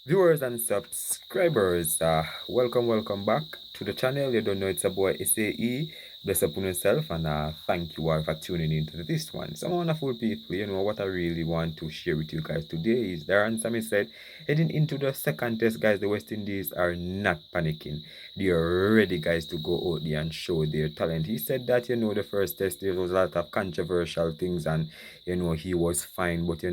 Viewers and subscribers, welcome back to the channel. You don't know it's a boy SAE. Bless upon yourself and thank you all for tuning into this one. Some wonderful people, what I really want to share with you guys today is Darren Sammy said, heading into the second test, guys, the West Indies are not panicking. They are ready, guys, to go out there and show their talent. He said that, the first test, there was a lot of controversial things and, he was fine, but,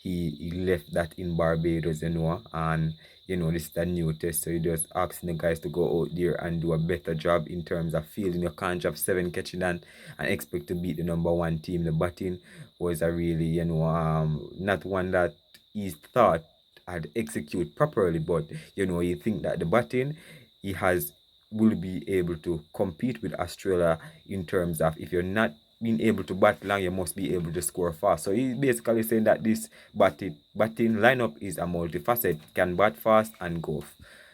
he left that in Barbados, and this is a new test, so he just asking the guys to go out there and do a better job in terms of fielding. You can't have 7 catching and expect to beat the number one team. The batting was a really, not one that he thought had execute properly, but you think that the batting he has will be able to compete with Australia in terms of if you're not being able to bat long, you must be able to score fast. So he's basically saying that this batting lineup is a multifaceted, can bat fast and go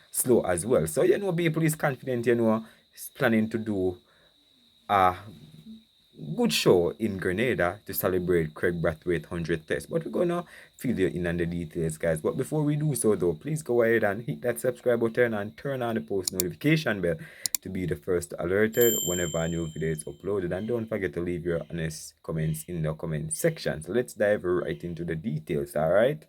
slow as well. So people is confident, is planning to do a good show in Grenada to celebrate Craig Brathwaite's 100th test. But we're gonna fill you in on the details, guys. But before we do so, though, please go ahead and hit that subscribe button and turn on the post notification bell to be the first alerted whenever a new video is uploaded. And don't forget to leave your honest comments in the comment section. So let's dive right into the details, alright?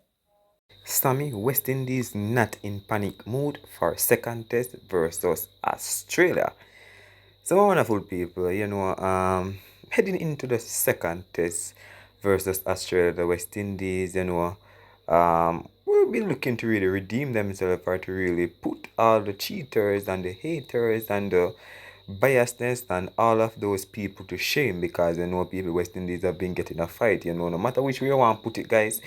Sammy, West Indies not in panic mood for second test versus Australia. So wonderful people, heading into the second test versus Australia, the West Indies, we'll be looking to really redeem themselves or to really put all the cheaters and the haters and the biasness and all of those people to shame, because people West Indies have been getting a fight, no matter which way you want to put it, guys.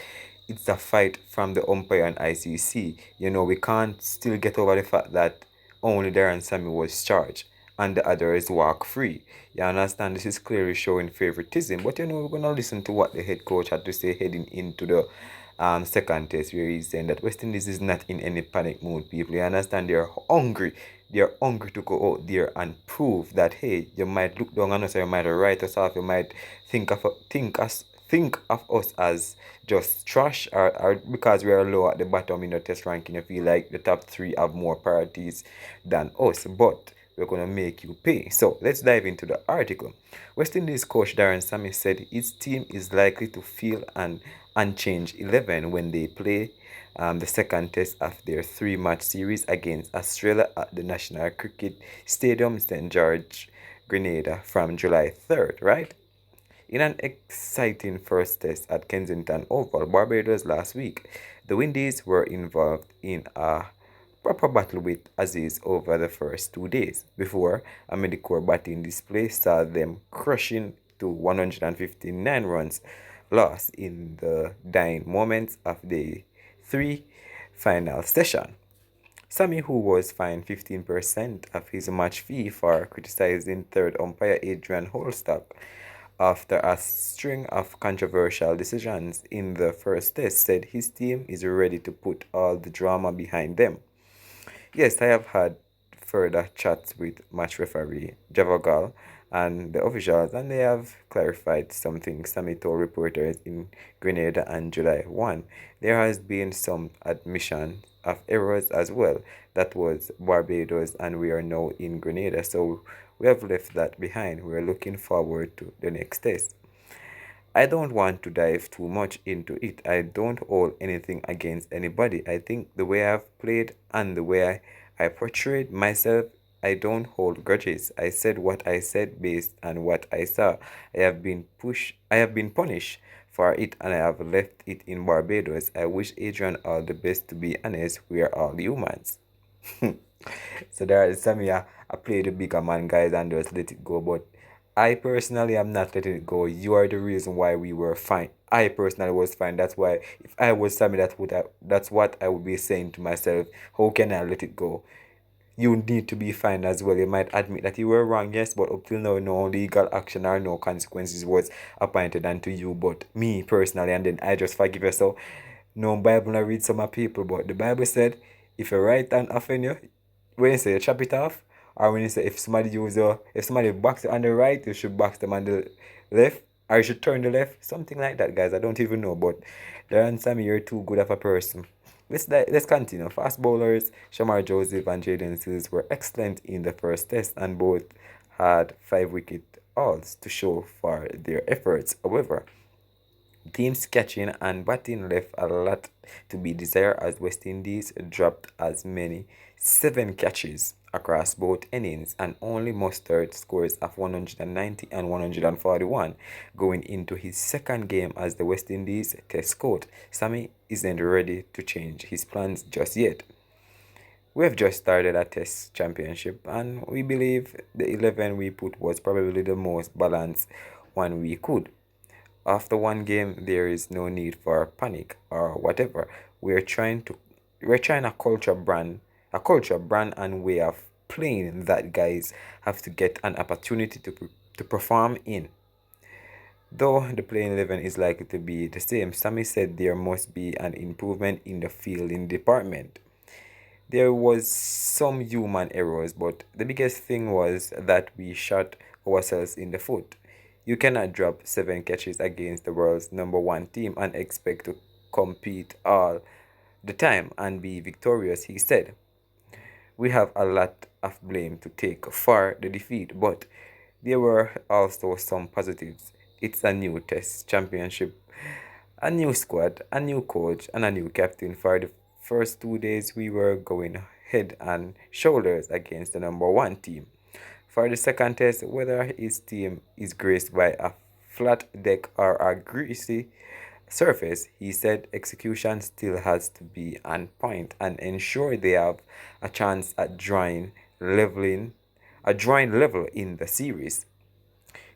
It's a fight from the umpire and ICC. We can't still get over the fact that only Darren Sammy was charged and the other is walk free. You understand? This is clearly showing favoritism. But we're gonna listen to what the head coach had to say heading into the second test, where he's saying that West Indies is not in any panic mood. People, you understand? They're hungry. They're hungry to go out there and prove that, hey, you might look down on us, or you might write us off, you might think of us as just trash, or because we are low at the bottom in the test ranking, you feel like the top three have more priorities than us. But we're going to make you pay. So let's dive into the article. West Indies coach Darren Sammy said his team is likely to field an unchanged 11 when they play the second test of their 3-match series against Australia at the National Cricket Stadium, St. George, Grenada from July 3rd, right? In an exciting first test at Kensington Oval, Barbados last week, the Windies were involved in a proper battle with Aziz over the first 2 days before a mediocre batting display saw them crushing to 159 runs lost in the dying moments of the 3 final session. Sammy, who was fined 15% of his match fee for criticizing third umpire Adrian Holstock after a string of controversial decisions in the first test, said his team is ready to put all the drama behind them. Yes, I have had further chats with match referee Javagal and the officials, and they have clarified some things. Sammy told reporters in Grenada on July 1. There has been some admission of errors as well. That was Barbados, and we are now in Grenada, so we have left that behind. We are looking forward to the next test. I don't want to dive too much into it. I don't hold anything against anybody. I think the way I've played and the way I portrayed myself, I don't hold grudges. I said what I said based on what I saw. I have been punished for it, and I have left it in Barbados. I wish Adrian all the best. To be honest, we are all humans. So there is some, yeah, I play the bigger man, guys, and just let it go. But I personally am not letting it go. You are the reason why we were fine. I personally was fine. That's why if I was Sammy, that's what I would be saying to myself. How can I let it go? You need to be fine as well. You might admit that you were wrong, yes, but up till now, no legal action or no consequences was appointed unto you. But me personally, and then I just forgive you. So, no Bible I read some of people, but the Bible said, if your right hand offend you, when you say you chop it off, or when you say if somebody box you on the right, you should box them on the left, or you should turn the left, something like that, guys. I don't even know, but Darren Sammy, you're too good of a person. Let's continue. Fast bowlers Shamar Joseph and Jaden Seals were excellent in the first test and both had 5 wicket hauls to show for their efforts. However, teams catching and batting left a lot to be desired as West Indies dropped as many 7 catches across both innings and only mustered scores of 190 and 141 going into his second game as the West Indies test coach. Sammy isn't ready to change his plans just yet. We have just started a test championship and we believe the 11 we put was probably the most balanced one we could. After one game, there is no need for panic or whatever. We're trying a culture brand and way of playing that guys have to get an opportunity to perform in. Though the playing 11 is likely to be the same, Sammy said there must be an improvement in the fielding department. There was some human errors, but the biggest thing was that we shot ourselves in the foot. You cannot drop 7 catches against the world's number 1 team and expect to compete all the time and be victorious, he said. We have a lot of blame to take for the defeat, but there were also some positives. It's a new test championship, a new squad, a new coach, and a new captain. For the first 2 days, we were going head and shoulders against the number 1 team. For the second test, whether his team is graced by a flat deck or a greasy surface, he said execution still has to be on point and ensure they have a chance at drawing level in the series.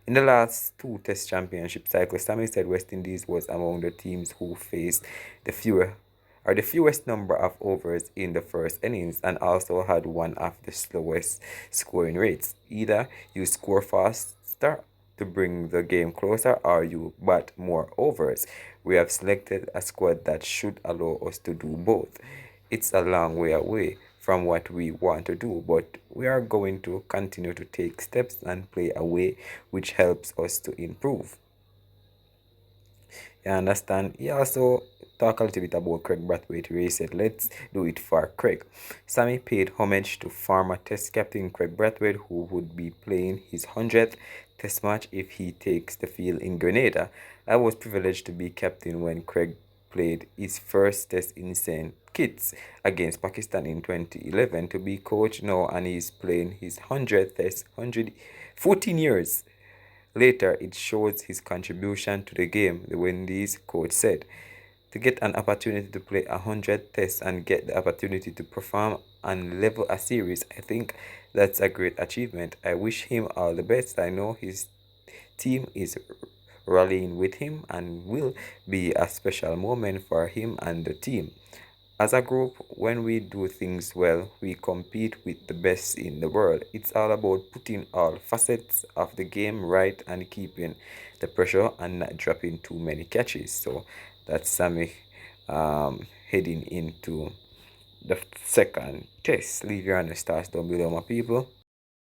In the last 2 test championship cycles, Sammy said West Indies was among the teams who faced the fewest number of overs in the first innings and also had one of the slowest scoring rates. Either you score faster to bring the game closer or you bat more overs. We have selected a squad that should allow us to do both. It's a long way away from what we want to do, but we are going to continue to take steps and play a way which helps us to improve. You understand? He also talked a little bit about Craig Brathwaite where he said, let's do it for Craig. Sammy paid homage to former Test captain Craig Brathwaite, who would be playing his 100th Test match if he takes the field in Grenada. I was privileged to be captain when Craig played his first Test in St. Kitts against Pakistan in 2011. To be coach now and he's playing his 100th Test, 14 years later, it shows his contribution to the game, the Wendy's coach said. To get an opportunity to play 100 tests and get the opportunity to perform and level a series, I think that's a great achievement. I wish him all the best. I know his team is rallying with him and will be a special moment for him and the team. As a group, when we do things well, we compete with the best in the world. It's all about putting all facets of the game right and keeping the pressure and not dropping too many catches. So that's Sammy heading into the second test. Leave your honest thoughts down below, my people.